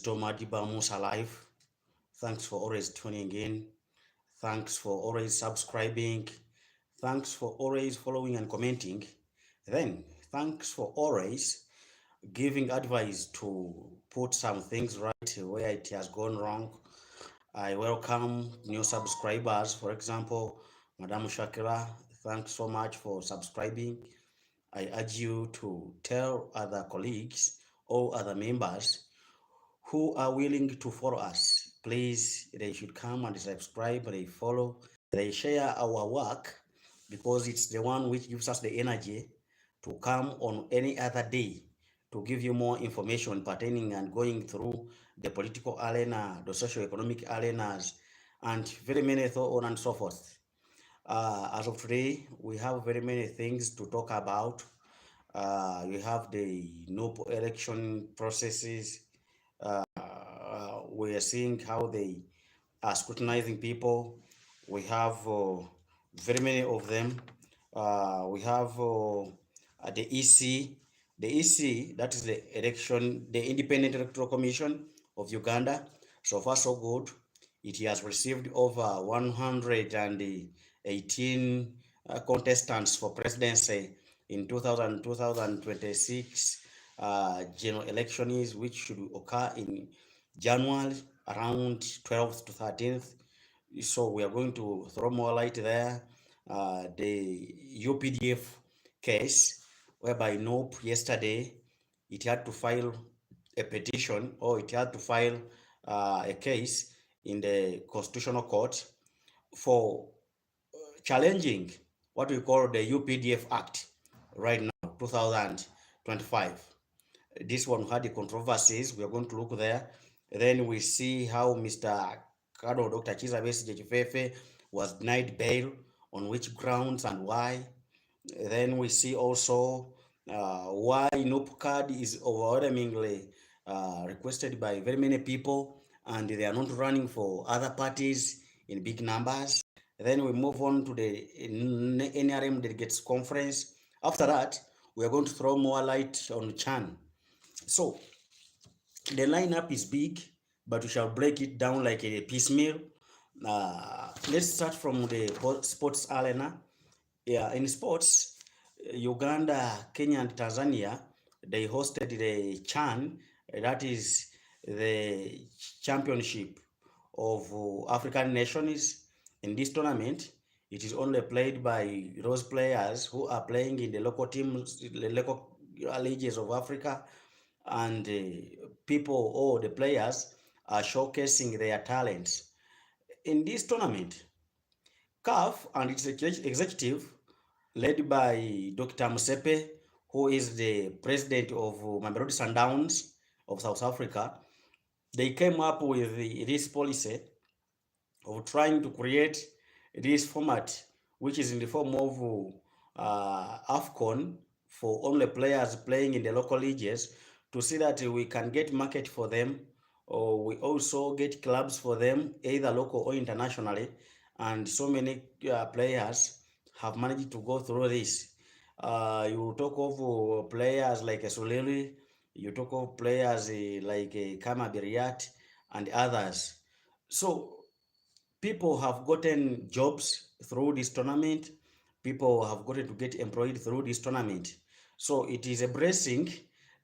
Madiba Musa Live. Thanks for always tuning in. Thanks for always subscribing. Thanks for always following and commenting. Then, thanks for always giving advice to put some things right where it has gone wrong. I welcome new subscribers. For example, Madam Shakira, thanks so much for subscribing. I urge you to tell other colleagues or other members who are willing to follow us. Please, they should come and subscribe, they follow, they share our work because it's the one which gives us the energy to come on any other day to give you more information pertaining and going through the political arena, the socio-economic arenas, and very many so on and so forth. As of today, we have very many things to talk about. We have the NOPO election processes. We are seeing how they are scrutinizing people. We have very many of them. We have the EC. The EC, that is the Independent Electoral Commission of Uganda. So far, so good. It has received over 118 contestants for presidency in 2026 general elections, which should occur in January around 12th to 13th. So we are going to throw more light there. The UPDF case, whereby NOPE yesterday, it had to file a petition, or it had to file a case in the Constitutional Court for challenging what we call the UPDF Act right now, 2025. This one had the controversies. We are going to look there. Then we see how Mr. Kado, Dr. Chiza Besigye Chifefe was denied bail, on which grounds and why. Then we see also why NOP card is overwhelmingly requested by very many people, and they are not running for other parties in big numbers. Then we move on to the NRM Delegates Conference. After that, we are going to throw more light on Chan. So the lineup is big, but we shall break it down like a piecemeal. Let's start from the sports arena. Yeah, in sports, Uganda, Kenya, and Tanzania, they hosted the CHAN, that is the Championship of African Nations. In this tournament, it is only played by those players who are playing in the local teams, the local leagues of Africa, and people or the players are showcasing their talents. In this tournament, CAF and its executive, led by Dr. Musepe, who is the president of Mamelodi Sundowns of South Africa, they came up with this policy of trying to create this format, which is in the form of AFCON for only players playing in the local leagues, to see that we can get market for them, or we also get clubs for them, either local or internationally. And so many players have managed to go through this. You talk of players like Solili, you talk of players like Kama Biriat and others. So people have gotten jobs through this tournament. People have gotten to get employed through this tournament. So it is a blessing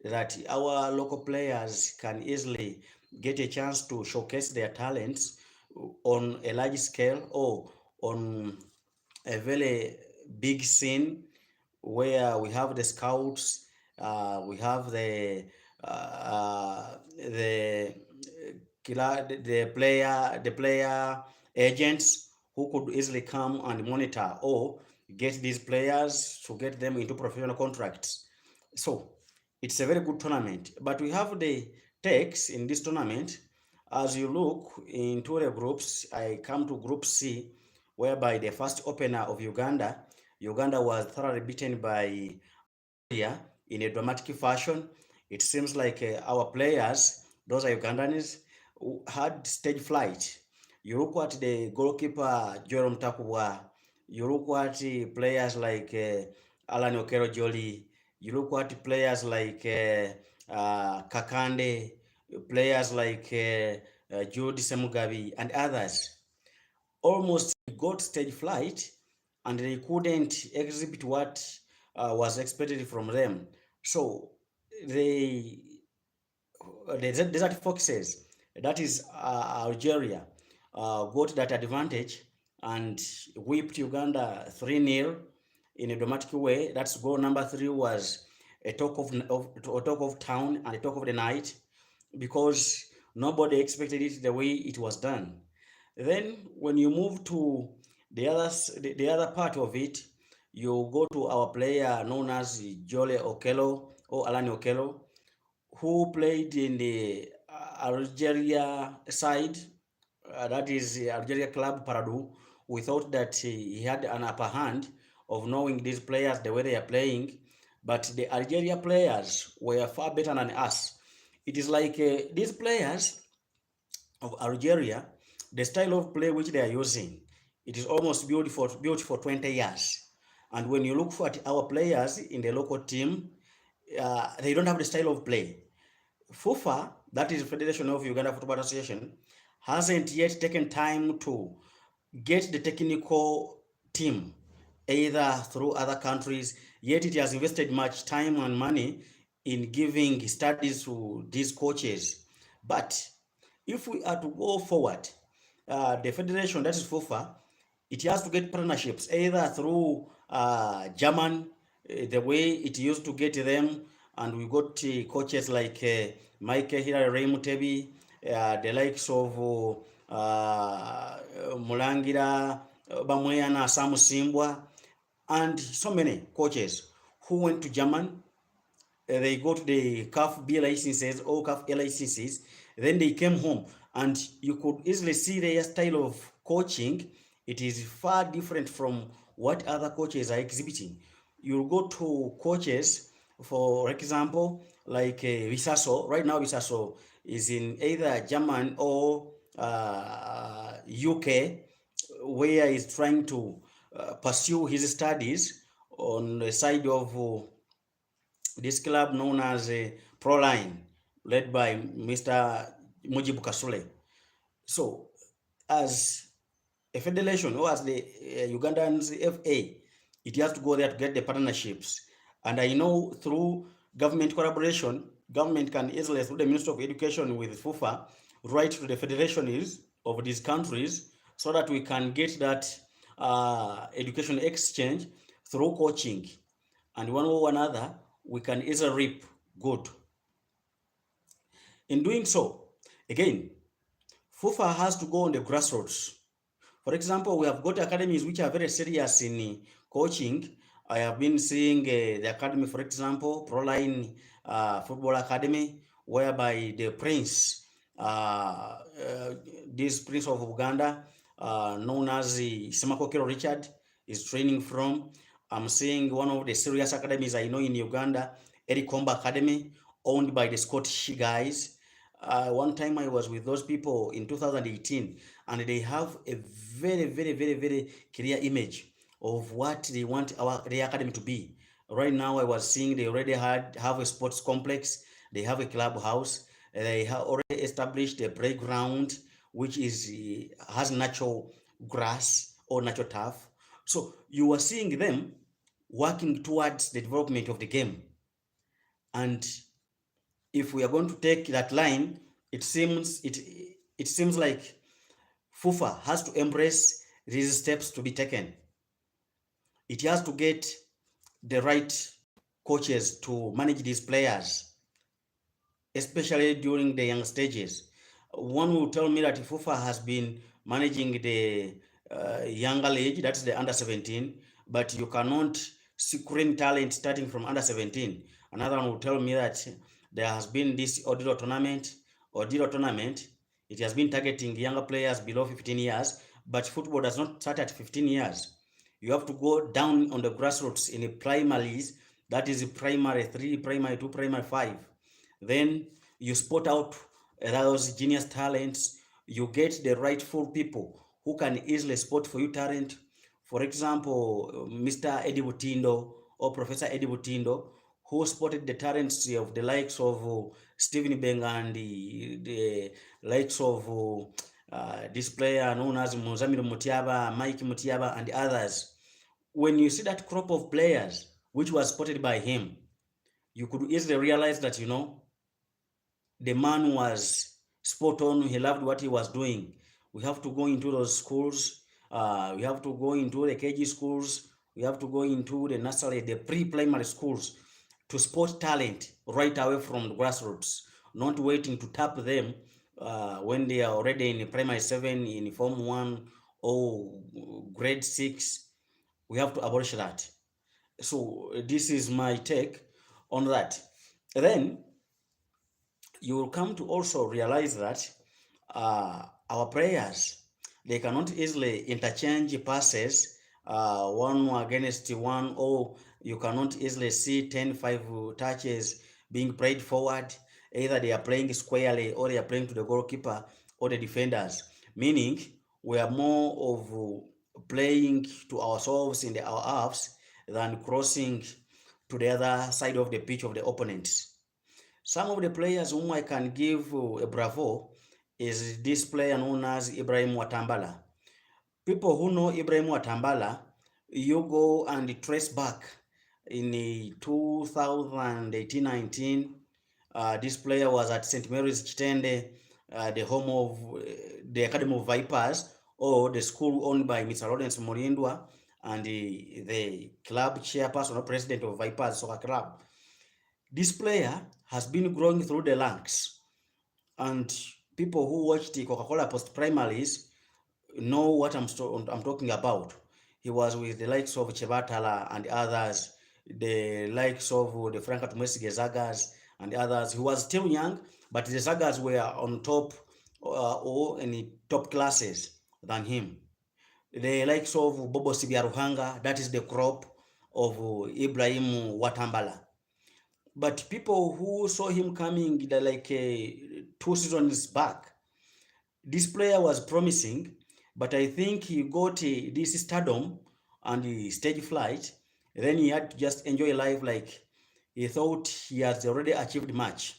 that our local players can easily get a chance to showcase their talents on a large scale, or on a very big scene, where we have the scouts, we have the player agents who could easily come and monitor or get these players to get them into professional contracts. So it's a very good tournament. But we have the takes in this tournament. As you look into the groups, I come to Group C, whereby the first opener of Uganda was thoroughly beaten by India in a dramatic fashion. It seems like our players, those are Ugandans, had stage flight. You look at the goalkeeper Jerome Takubwa. You look at players like Alan Okero Jolly. You look at players like Kakande. players like Jude Semugabi and others, almost got stage fright and they couldn't exhibit what was expected from them. So they the Desert Foxes, that is Algeria, got that advantage and whipped Uganda 3-0 in a dramatic way. That's goal number 3 was a talk of town and a talk of the night because nobody expected it the way it was done. Then when you move to the other part of it, you go to our player known as Jole Okello or Alani Okello, who played in the Algeria side, that is Algeria club Paradou. We thought that he had an upper hand of knowing these players the way they are playing, but the Algeria players were far better than us. It is like these players of Algeria, the style of play which they are using, it is almost built for 20 years. And when you look at our players in the local team, they don't have the style of play. FUFA, that is Federation of Uganda Football Association, hasn't yet taken time to get the technical team either through other countries, yet it has invested much time and money in giving studies to these coaches. But if we are to go forward, the federation, that is FUFA, it has to get partnerships either through German, the way it used to get them, and we got coaches like Mike Hilary Mutebi, the likes of Mulangira, Bamweyana, Sam Simbwa, and so many coaches who went to German. They got the CAF B licenses or CAF A licenses. Then they came home, and you could easily see their style of coaching. It is far different from what other coaches are exhibiting. You go to coaches, for example, like Visaso. Right now, Visaso is in either German or UK, where he's trying to pursue his studies on the side of this club known as Proline, led by Mr. Mujibu Kasule. So, as a federation or as the Ugandan's FA, it has to go there to get the partnerships. And I know through government collaboration, government can easily, through the Ministry of Education with FUFA, write to the federations of these countries so that we can get that education exchange through coaching. And one way or another, we can easily reap good. In doing so, again, FUFA has to go on the grassroots. For example, we have got academies which are very serious in coaching. I have been seeing the academy, for example, Proline Football Academy, whereby the prince, this prince of Uganda, known as Semakokero Richard, is training from. I'm seeing one of the serious academies I know in Uganda, Eric Komba Academy, owned by the Scottish guys. One time I was with those people in 2018, and they have a very clear image of what they want the academy to be. Right now, I was seeing they already have a sports complex, they have a clubhouse, they have already established a playground which is has natural grass or natural turf. So you are seeing them working towards the development of the game. And if we are going to take that line, it seems like FUFA has to embrace these steps to be taken. It has to get the right coaches to manage these players, especially during the young stages. One will tell me that FUFA has been managing the younger age, that's the under 17, but you cannot screen talent starting from under 17. Another one will tell me that there has been this Odilo tournament. It has been targeting younger players below 15 years, but football does not start at 15 years. You have to go down on the grassroots in the primaries, that is primary 3, primary 2, primary 5. Then you spot out those genius talents. You get the rightful people who can easily spot for you talent. For example, Mr. Eddie Butindo or Professor Eddie Butindo, who spotted the talents of the likes of Stephen Benga and the likes of this player known as Muzamiru Mutiaba, Mike Mutiaba, and others. When you see that crop of players which was spotted by him, you could easily realize that, the man was spot on. He loved what he was doing. We have to go into those schools. We have to go into the KG schools. We have to go into the nursery, the pre-primary schools to spot talent right away from the grassroots, not waiting to tap them when they are already in primary 7, in form 1 or grade 6. We have to abolish that. So this is my take on that. Then you will come to also realize that our players, they cannot easily interchange passes one against one, or you cannot easily see 10-5 touches being played forward. Either they are playing squarely or they are playing to the goalkeeper or the defenders, meaning we are more of playing to ourselves in our halves than crossing to the other side of the pitch of the opponents. Some of the players whom I can give a bravo is this player known as Ibrahim Watambala. People who know Ibrahim Watambala, you go and trace back in 2018-19. This player was at St. Mary's Chitende, the home of the Academy of Vipers, or the school owned by Mr. Lawrence Morindwa, and the club chairperson or president of Vipers Soccer Club. This player has been growing through the ranks, and people who watched the Coca-Cola post-primaries know what I'm talking about. He was with the likes of Chebatala and others, the likes of the Franca Tumesige Zagas and others. He was still young, but the Zagas were on top or in top classes than him. The likes of Bobo Sibiaruhanga, that is the crop of Ibrahim Watambala. But people who saw him coming like 2 seasons back, this player was promising, but I think he got this stardom and the stage flight. Then he had to just enjoy life like he thought he has already achieved much.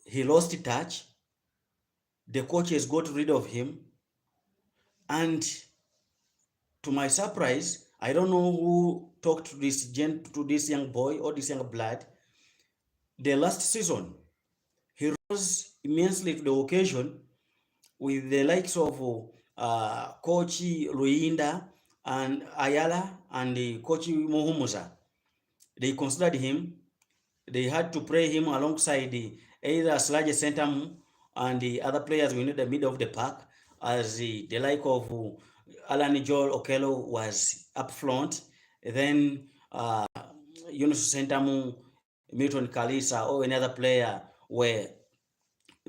He lost touch. The coaches got rid of him. And to my surprise, I don't know who talked to this young boy or this young blood. The last season, he rose immensely to the occasion with the likes of Coach Luinda and Ayala and Coach Muhumuza. They considered him. They had to play him alongside either Slaje Centam and the other players within the middle of the park, as the like of Alan Joel Okello was up front. Then Yunus Sentamu, Milton Kalisa, or another player were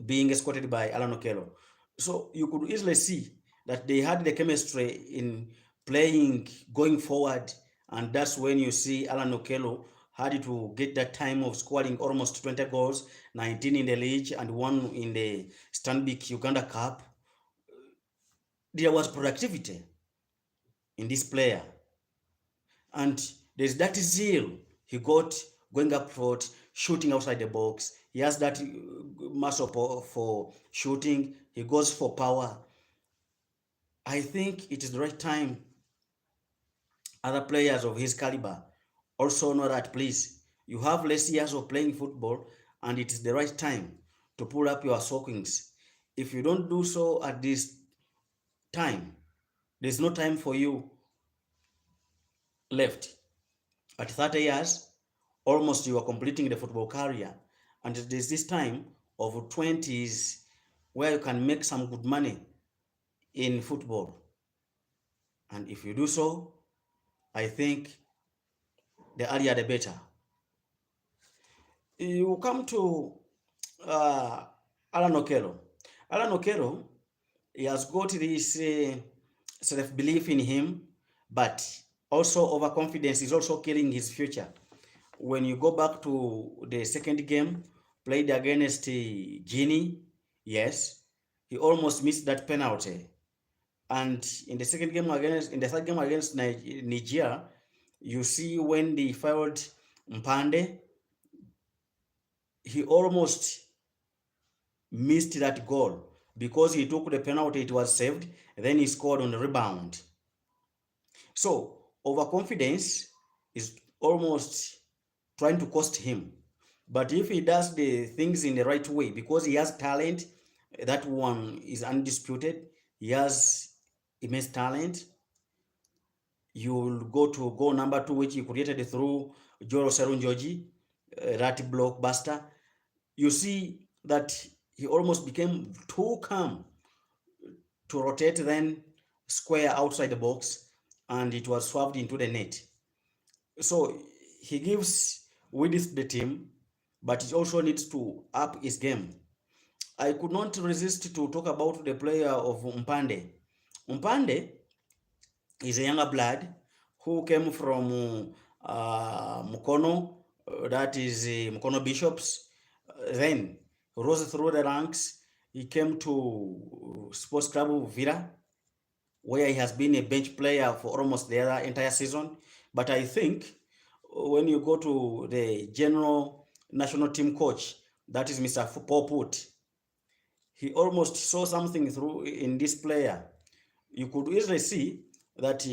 being escorted by Alan Okello. So you could easily see that they had the chemistry in playing going forward, and that's when you see Alan Okello had to get that time of scoring almost 20 goals, 19 in the league and 1 in the Stanbic Uganda Cup. There was productivity in this player, and there's that zeal he got going up front, shooting outside the box. He has that muscle for shooting. He goes for power. I think it is the right time other players of his caliber also know that, please, you have less years of playing football, and it is the right time to pull up your stockings. If you don't do so at this time, there's no time for you left. At 30 years, almost you are completing the football career, and there's this time of 20s where you can make some good money in football. And if you do so, I think the earlier the better. You come to Alan Okello. Alan Okello, he has got this self-belief in him, but also overconfidence is also killing his future. When you go back to the second game played against Guinea, yes, he almost missed that penalty. And in the third game against Nigeria, you see when they fouled Mpande, he almost missed that goal because he took the penalty, it was saved, then he scored on the rebound. So overconfidence is almost trying to cost him. But if he does the things in the right way, because he has talent, that one is undisputed. He has immense talent. You will go to goal number 2, which he created through Joro Serunjoji, that blockbuster. You see that he almost became too calm to rotate, then square outside the box, and it was swerved into the net. So he gives width to the team, but he also needs to up his game. I could not resist to talk about the player of Mpande. Mpande is a younger blood who came from Mukono, that is Mukono Bishops. Then rose through the ranks. He came to Sports Club Villa, where he has been a bench player for almost the entire season. But I think when you go to the general national team coach, that is Mr. Paul Put, he almost saw something through in this player. You could easily see that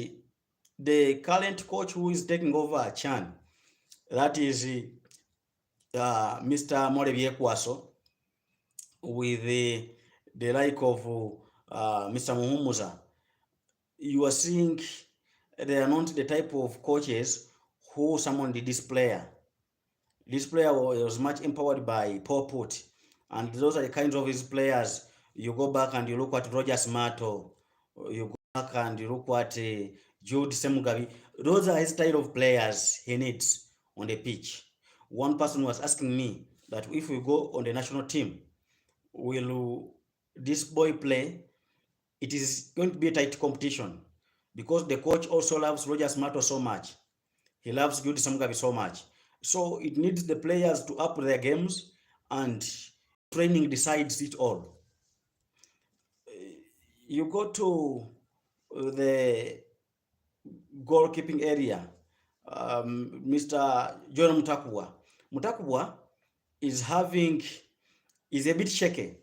the current coach who is taking over Chan, that is Mr. Morebie Kwaso, with the like of Mr. Muhumuza, you are seeing they are not the type of coaches who summoned this player. This player was much empowered by Paul Put, and those are the kinds of his players. You go back and you look at Roger Smarto, you go back and you look at Jude Semugabi. Those are his style of players he needs on the pitch. One person was asking me that if we go on the national team, will this boy play? It is going to be a tight competition because the coach also loves Roger Smarto so much. He loves Jude Semugabi so much. So it needs the players to up their games, and training decides it all. You go to the goalkeeping area, Mr. John Mutakwa. Mutakwa is a bit shaky.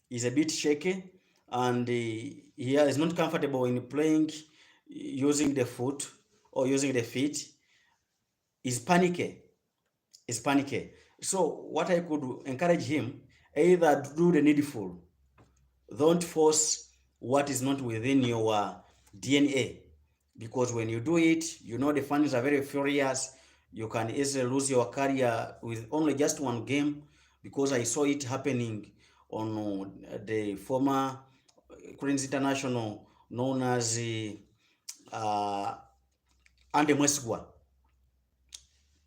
He's a bit shaky, and he is not comfortable in playing using the foot or using the feet. He's panicky. So what I could encourage him, either do the needful. Don't force what is not within your DNA, because when you do it, you know the fans are very furious. You can easily lose your career with only just one game, because I saw it happening on the former Queens International known as Ande Mwesgwa,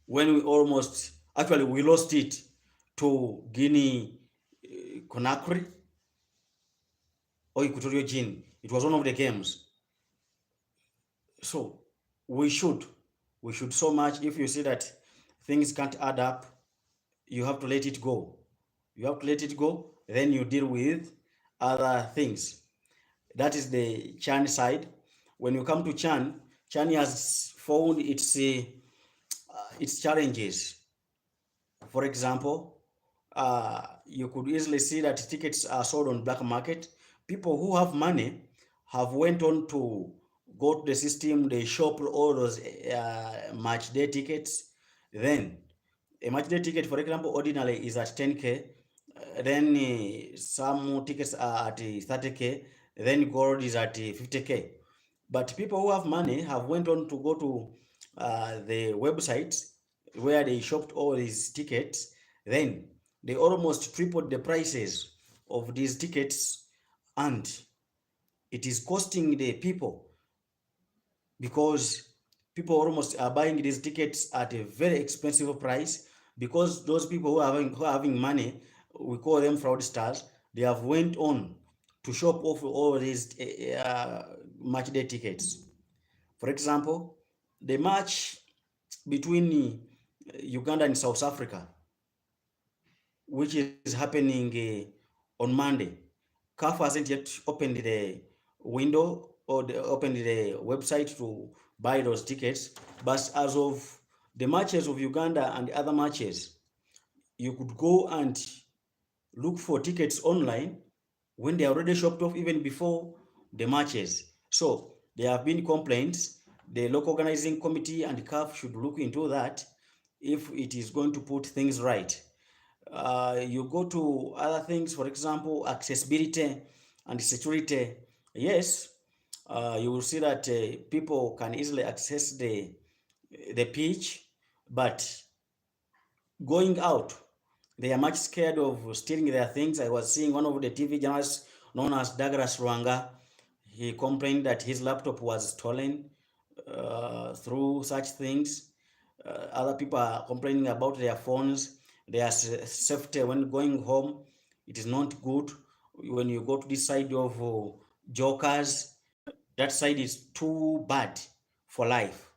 when we lost it to Guinea Conakry or Equatorial Guinea. It was one of the games. So we should so much, if you see that things can't add up, you have to let it go. Then you deal with other things. That is the Chan side. When you come to Chan has found its challenges. For example, you could easily see that tickets are sold on black market. People who have money have went on to go to the system. They shop all those match day tickets. Then a match day ticket, for example, ordinarily is at 10K. Then some tickets are at 30K. Then gold is at 50K. But people who have money have went on to go to the websites where they shopped all these tickets. Then they almost tripled the prices of these tickets, and it is costing the people, because people almost are buying these tickets at a very expensive price, because those people who are having money, we call them fraudsters, they have went on to shop off all these match day tickets. For example, the match between Uganda and South Africa, which is happening on Monday, CAF hasn't yet opened the window or opened the website to buy those tickets, but as of the matches of Uganda and other matches, you could go and look for tickets online when they are already shopped off even before the matches. So there have been complaints. The local organizing committee and CAF should look into that if it is going to put things right. You go to other things, for example, accessibility and security. Yes, you will see that people can easily access the pitch, but going out, they are much scared of stealing their things. I was seeing one of the TV journalists known as Douglas Rwanga. He complained that his laptop was stolen through such things. Other people are complaining about their phones, their safety when going home. It is not good. When you go to this side of jokers, that side is too bad for life.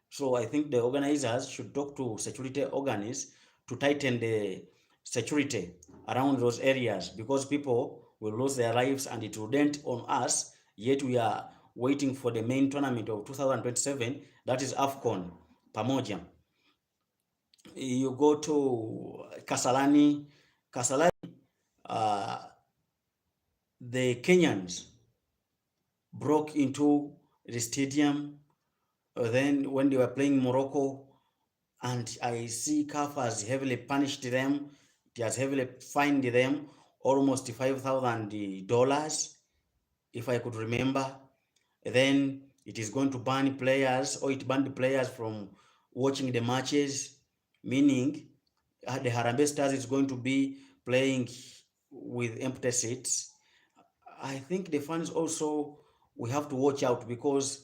So I think the organizers should talk to security organs to tighten the security around those areas, because people will lose their lives and it will dent on us. Yet we are waiting for the main tournament of 2027, that is AFCON pamoja. You go to Kasarani, the Kenyans broke into the stadium then when they were playing Morocco, and I see CAF has heavily punished them. It has heavily fined them almost $5,000, if I could remember. Then it is going to ban players, or it banned players from watching the matches, meaning the Harambee Stars is going to be playing with empty seats. I think the fans also, we have to watch out, because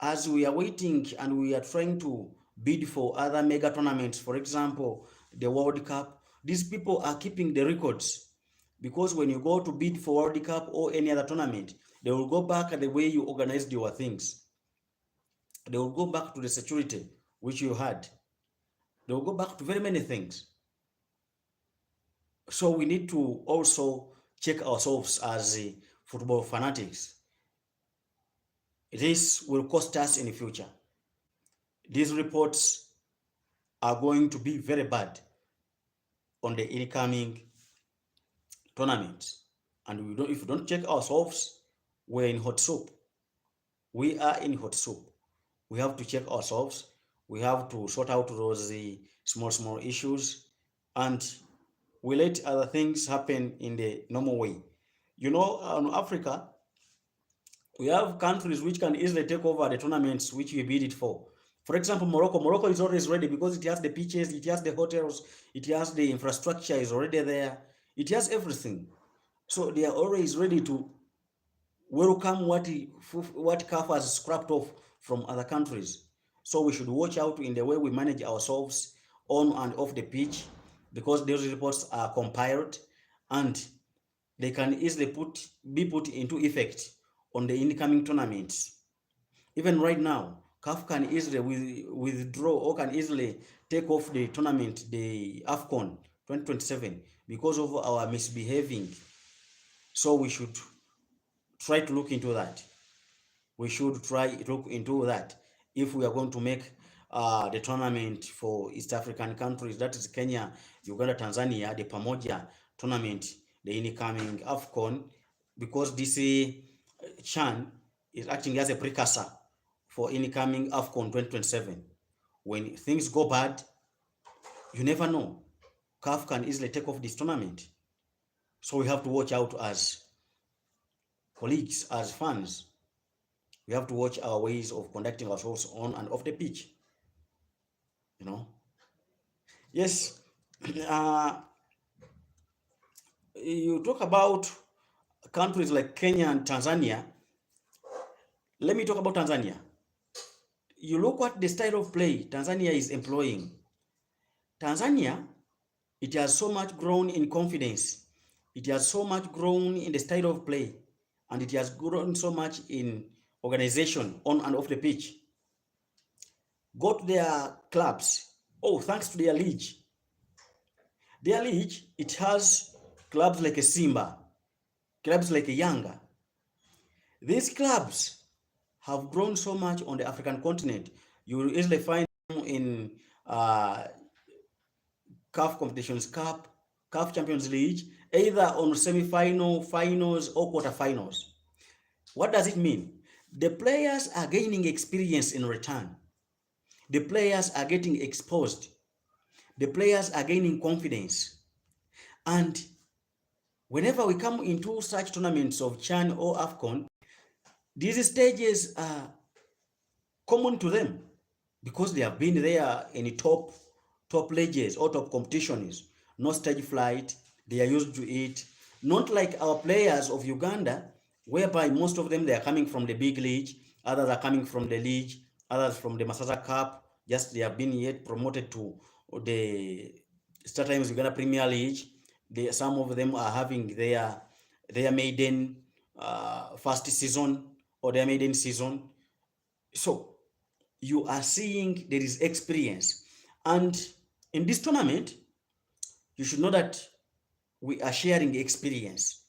as we are waiting and we are trying to bid for other mega tournaments, for example, the World Cup, these people are keeping the records, because when you go to bid for World Cup or any other tournament, they will go back at the way you organized your things. They will go back to the security which you had. They will go back to very many things. So we need to also check ourselves as football fanatics. This will cost us in the future. These reports are going to be very bad on the incoming tournaments. And if we don't check ourselves, we're in hot soup. We are in hot soup. We have to check ourselves. We have to sort out those small issues, and we let other things happen in the normal way. You know, in Africa, we have countries which can easily take over the tournaments which we bid it for. For example, Morocco. Morocco is always ready because it has the pitches, it has the hotels, it has the infrastructure is already there, it has everything. So they are always ready to welcome what CAF has scrapped off from other countries. So we should watch out in the way we manage ourselves on and off the pitch, because those reports are compiled and they can easily be put into effect on the incoming tournaments. Even right now, CAF can easily withdraw or can easily take off the tournament, the AFCON 2027, because of our misbehaving. So we should try to look into that. We should try to look into that if we are going to make the tournament for East African countries, that is Kenya, Uganda, Tanzania, the Pamoja tournament, the incoming AFCON, because this CHAN is acting as a precursor for incoming AFCON 2027. When things go bad, you never know. CAF can easily take off this tournament. So we have to watch out as colleagues, as fans. We have to watch our ways of conducting ourselves on and off the pitch. You know? Yes. You talk about countries like Kenya and Tanzania. Let me talk about Tanzania. You look at the style of play Tanzania is employing. Tanzania, it has so much grown in confidence. It has so much grown in the style of play, and it has grown so much in organization on and off the pitch. Go to their clubs. Oh, thanks to their league. Their league, it has clubs like a Simba, clubs like a Yanga. These clubs have grown so much on the African continent. You will easily find them in CAF competitions, CAF Champions League, either on semi-final, finals, or quarterfinals. What does it mean? The players are gaining experience in return. The players are getting exposed. The players are gaining confidence. And whenever we come into such tournaments of CHAN or AFCON, these stages are common to them because they have been there in top leagues or top competitions. No stage flight, they are used to it. Not like our players of Uganda, whereby most of them they are coming from the big league, others are coming from the league, others from the Masasa Cup. Just they have been yet promoted to the Star Times Uganda Premier League. Some of them are having their maiden first season or their maiden season. So you are seeing there is experience. And in this tournament, you should know that we are sharing experience.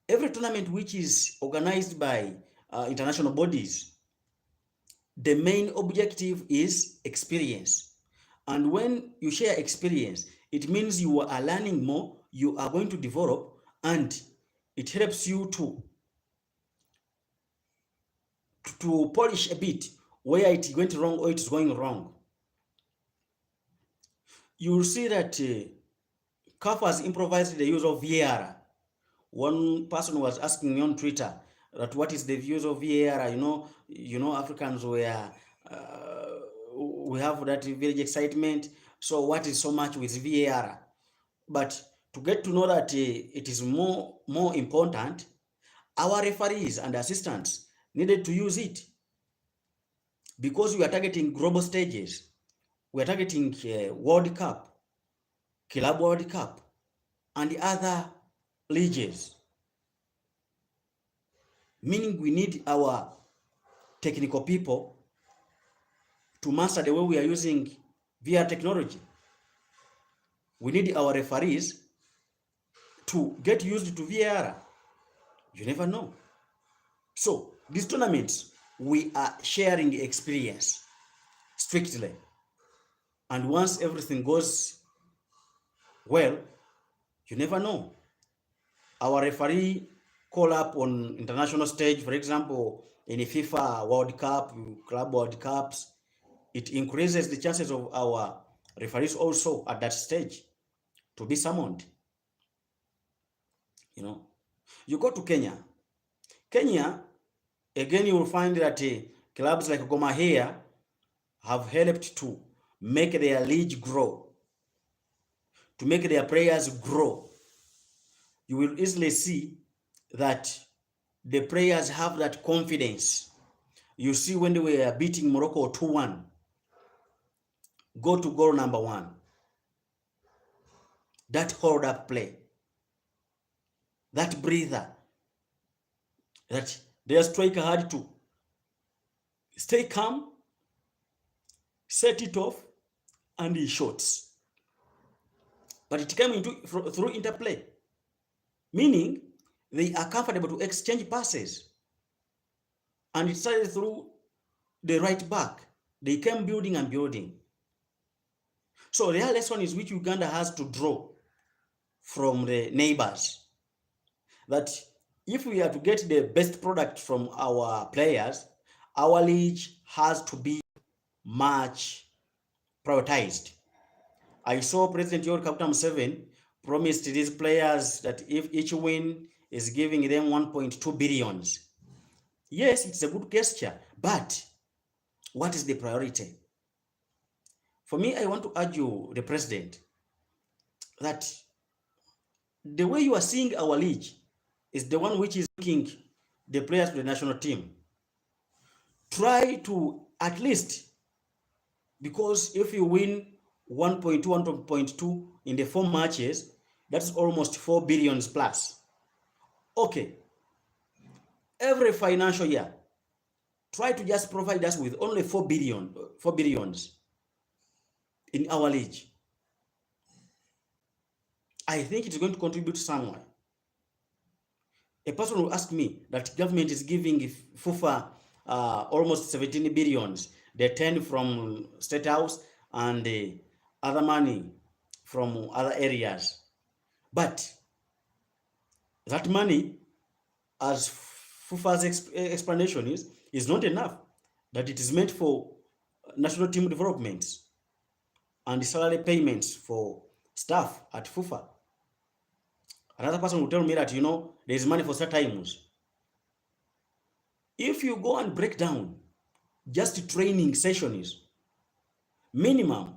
Every tournament which is organized by international bodies, the main objective is experience. And when you share experience, it means you are learning more, you are going to develop, and it helps you to polish a bit where it went wrong or it's going wrong. You'll see that CAF has improvised the use of VAR. One person was asking me on Twitter that what is the use of VAR? You know, Africans were we have that village excitement. So what is so much with VAR? But to get to know that it is more important, our referees and assistants needed to use it because we are targeting global stages. We are targeting World Cup, Club World Cup, and the other leagues. Meaning we need our technical people to master the way we are using VR technology. We need our referees to get used to VR. You never know. So these tournaments, we are sharing experience strictly. And once everything goes well, you never know. Our referee call up on international stage, for example, in a FIFA World Cup, Club World Cups, it increases the chances of our referees also at that stage to be summoned. You know, you go to Kenya. Kenya, again, you will find that clubs like Gor Mahia have helped to make their league grow, to make their players grow. You will easily see that the players have that confidence. You see when they were beating Morocco 2-1, go to goal number 1. That hold up play, that breather, that their striker had to stay calm, set it off, and he shots. But it came through interplay, meaning they are comfortable to exchange passes. And it started through the right back. They came building and building. So the real lesson is which Uganda has to draw from the neighbors, that if we are to get the best product from our players, our league has to be much prioritized. I saw President Yoweri Kaguta Museveni promised these players that if each win is giving them 1.2 billion. Yes, it's a good gesture, but what is the priority? For me, I want to argue the president that the way you are seeing our league is the one which is looking the players to the national team. Try to at least, because if you win 1.2, 1.2 in the 4 matches, that's almost 4 billion plus. Okay. Every financial year, try to just provide us with only 4 billions in our league. I think it's going to contribute somewhere. A person will ask me that government is giving FUFA almost 17 billions. the 10 from State House and the other money from other areas. But that money, as FUFA's explanation is not enough, that it is meant for national team development and salary payments for staff at FUFA. Another person will tell me that, there is money for set times. If you go and break down just training sessions, minimum,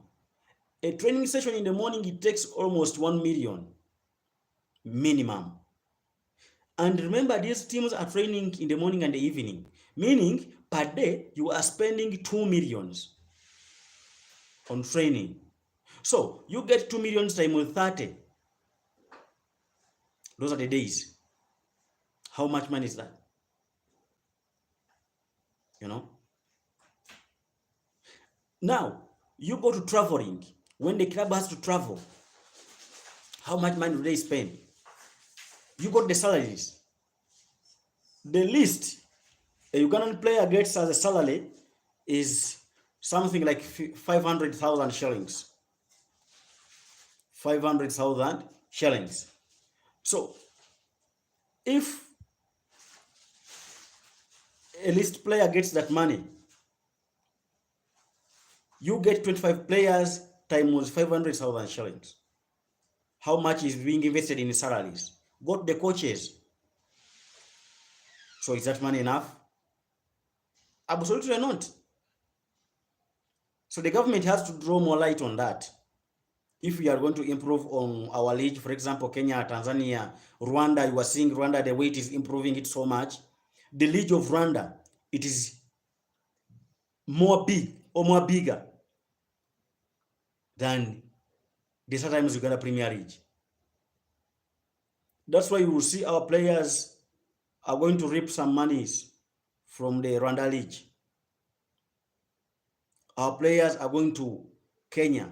a training session in the morning, it takes almost 1 million minimum. And remember, these teams are training in the morning and the evening, meaning per day you are spending 2 millions on training. So you get 2 million times 30. Those are the days. How much money is that? Now, you go to traveling. When the club has to travel, how much money do they spend? You got the salaries. The least a Ugandan player gets as a salary is something like 500,000 shillings. 500,000 shillings. So, if a list player gets that money, you get 25 players times 500,000 shillings. How much is being invested in salaries? Got the coaches. So is that money enough? Absolutely not. So the government has to draw more light on that. If we are going to improve on our league, for example, Kenya, Tanzania, Rwanda, you are seeing Rwanda, the way it is improving it so much. The league of Rwanda, it is more bigger than the sometimes Uganda Premier League. That's why you will see our players are going to reap some monies from the Rwanda League. Our players are going to Kenya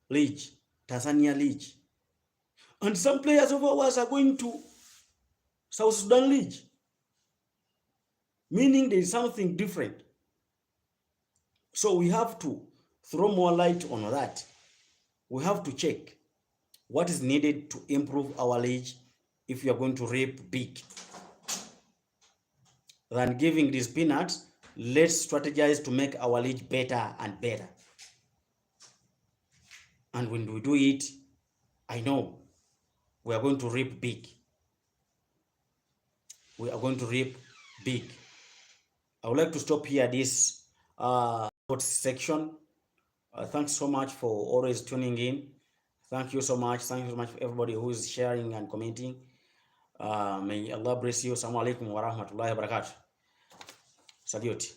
League, Tanzania League. And some players of ours are going to South Sudan League. Meaning there is something different. So we have to throw more light on that. We have to check what is needed to improve our league if we are going to reap big. Than giving these peanuts, let's strategize to make our league better and better. And when we do it, I know we are going to reap big. We are going to reap big. I would like to stop here this section. Thanks so much for always tuning in. Thank you so much. Thank you so much for everybody who is sharing and commenting. May Allah bless you. Assalamu alaikum wa rahmatullahi wa barakatuh. Salute.